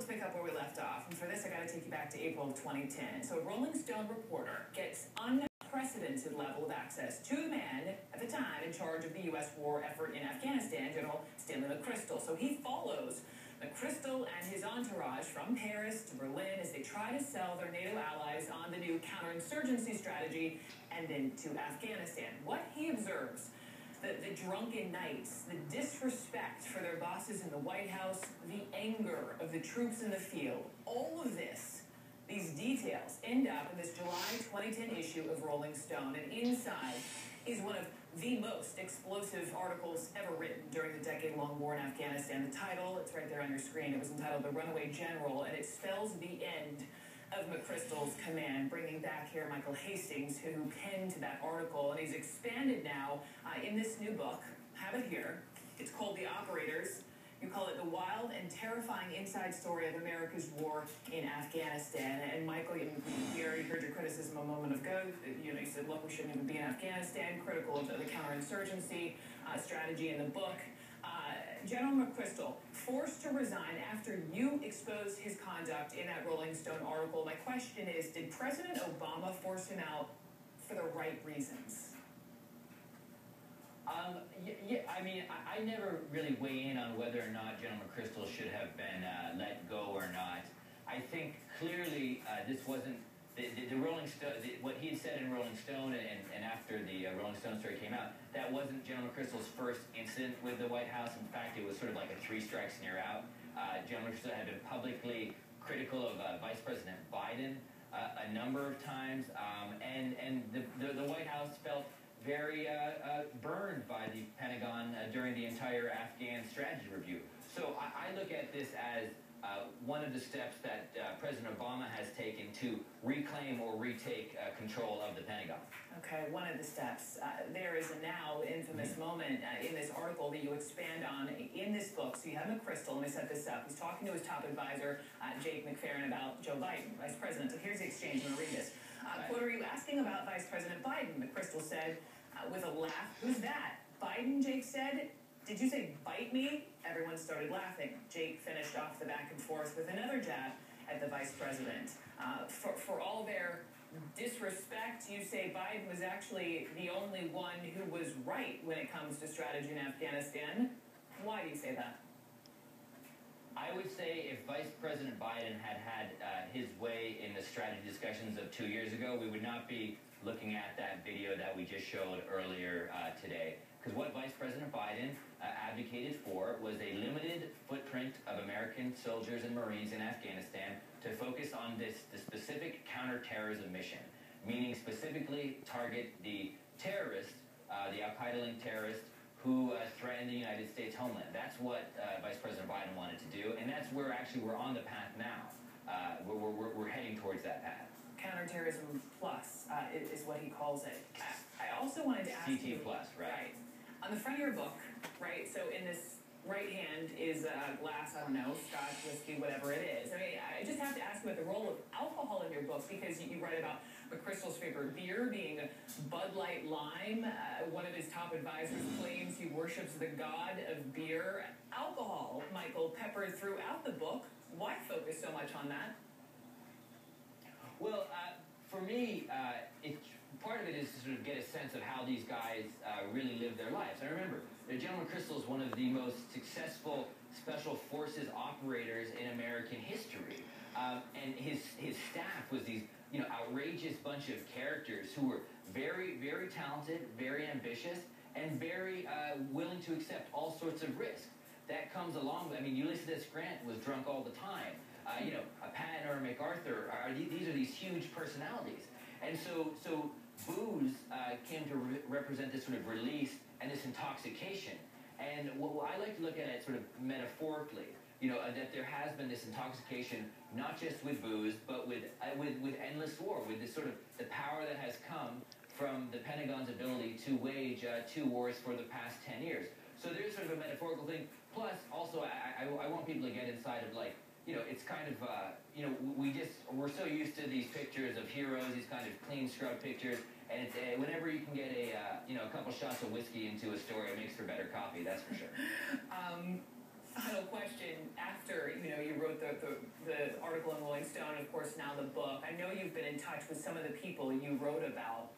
let's pick up where we left off. And for this, I got to take you back to April of 2010. So a Rolling Stone reporter gets unprecedented level of access to the man at the time in charge of the U.S. war effort in Afghanistan, General Stanley McChrystal. So he follows McChrystal and his entourage from Paris to Berlin as they try to sell their NATO allies on the new counterinsurgency strategy and then to Afghanistan. What he observes, the drunken nights, the disrespect for their bosses in the White House, the anger of the troops in the field, all of this, these details end up in this July 2010 issue of Rolling Stone. And inside is one of the most explosive articles ever written during the decade-long war in Afghanistan. The title, it's right there on your screen, it was entitled The Runaway General, and it spells the end of McChrystal's command, bringing back here Michael Hastings, who penned that article, and he's expanded now in this new book. Have it here. It's called The Operators. You call it the wild and terrifying inside story of America's war in Afghanistan. And Michael, we already heard your criticism a moment ago. You said, look, we shouldn't even be in Afghanistan, critical of the counterinsurgency strategy in the book. General McChrystal forced to resign after you exposed his conduct in that Rolling Stone article. My question is, did President Obama force him out for the right reasons? Yeah, I mean, I never really weigh in on whether or not General McChrystal should have been let go or not. I think clearly this wasn't the Rolling Stone, what he had said in Rolling Stone and after the Rolling Stone story came out, that wasn't General McChrystal's first incident with the White House. In fact, it was sort of like a 3 strikes and you're out. General McChrystal had been publicly critical of Vice President Biden a number of times, and the White House felt very burned by the Pentagon during the entire Afghan strategy review. So I look at this as one of the steps that President Obama has taken to reclaim or retake control of the Pentagon. Okay, one of the steps. There is a now infamous moment in this article that you expand on in this book. So you have McChrystal, let me set this up. He's talking to his top advisor, Jake McFerrin, about Joe Biden, Vice President. So here's the exchange. I'm going to read this. Quote, are you asking about Vice President Biden? McChrystal said with a laugh. Who's that? Biden, Jake said. Did you say bite me? Everyone started laughing. Jake finished off the back and forth with another jab at the vice president. For all their disrespect, you say Biden was actually the only one who was right when it comes to strategy in Afghanistan. Why do you say that? I would say if Vice President Biden had his way in the strategy discussions of 2 years ago, we would not be looking at that video that we just showed earlier today. Because what Vice President Biden advocated for was a limited footprint of American soldiers and Marines in Afghanistan to focus on the specific counterterrorism mission, meaning specifically target the terrorists, the Al-Qaeda-linked terrorists who threaten the United States homeland. That's what Vice President Biden wanted to do, and that's where actually we're on the path now. We're heading towards that path. Counterterrorism plus is what he calls it. I also wanted to ask you... CT plus, right. On the front of your book, right, so in this right hand is a glass, I don't know, scotch, whiskey, whatever it is. I mean, I just have to ask you about the role of alcohol in your book, because you write about McChrystal's favorite beer being Bud Light Lime. One of his top advisors claims he worships the god of beer. Alcohol, Michael, peppered throughout the book. Why focus so much on that? Well, for me, part of it is to sort of get a sense of how these guys really live their lives. I remember, General McChrystal is one of the most successful special forces operators in American history. And his staff was these outrageous bunch of characters who were very, very talented, very ambitious, and very willing to accept all sorts of risks. That comes along with, I mean, Ulysses Grant was drunk all the time. A Patton or a MacArthur, these are these huge personalities. And so booze came to represent this sort of release and this intoxication. And what I like to look at it sort of metaphorically, that there has been this intoxication, not just with booze, but with endless war, with this sort of the power that has come from the Pentagon's ability to wage 2 wars for the past 10 years. So there's sort of a metaphorical thing. Plus, also, I want people to get inside of, like, it's kind of, we're so used to these pictures of heroes, these kind of clean scrub pictures, and it's, whenever you can get a couple shots of whiskey into a story, it makes for better coffee, that's for sure. Final question. After, you wrote the article in Rolling Stone, of course, now the book, I know you've been in touch with some of the people you wrote about.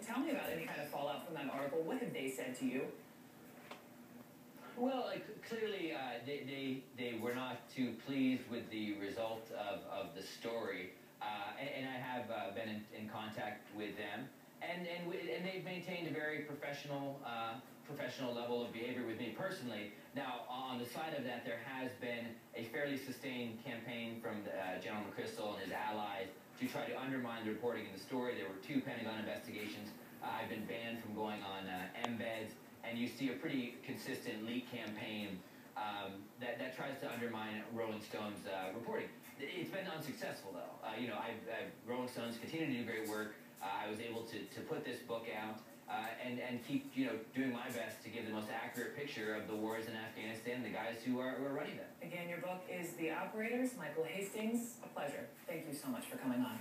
Tell me about any kind of fallout from that article. What have they said to you? Well, clearly, they were not too pleased with the result of the story, and I have been in contact with them, and they've maintained a very professional level of behavior with me personally. Now, on the side of that, there has been a fairly sustained campaign from General McChrystal and his allies to try to undermine the reporting in the story. There were 2 Pentagon investigations. I've been banned from going on embeds. And you see a pretty consistent leak campaign that tries to undermine Rolling Stone's reporting. It's been unsuccessful, though. Rolling Stones continue to do great work. I was able to put this book out and keep doing my best to give the most accurate picture of the wars in Afghanistan, the guys who are running them. Again, your book is The Operators. Michael Hastings, a pleasure. Thank you so much for coming on.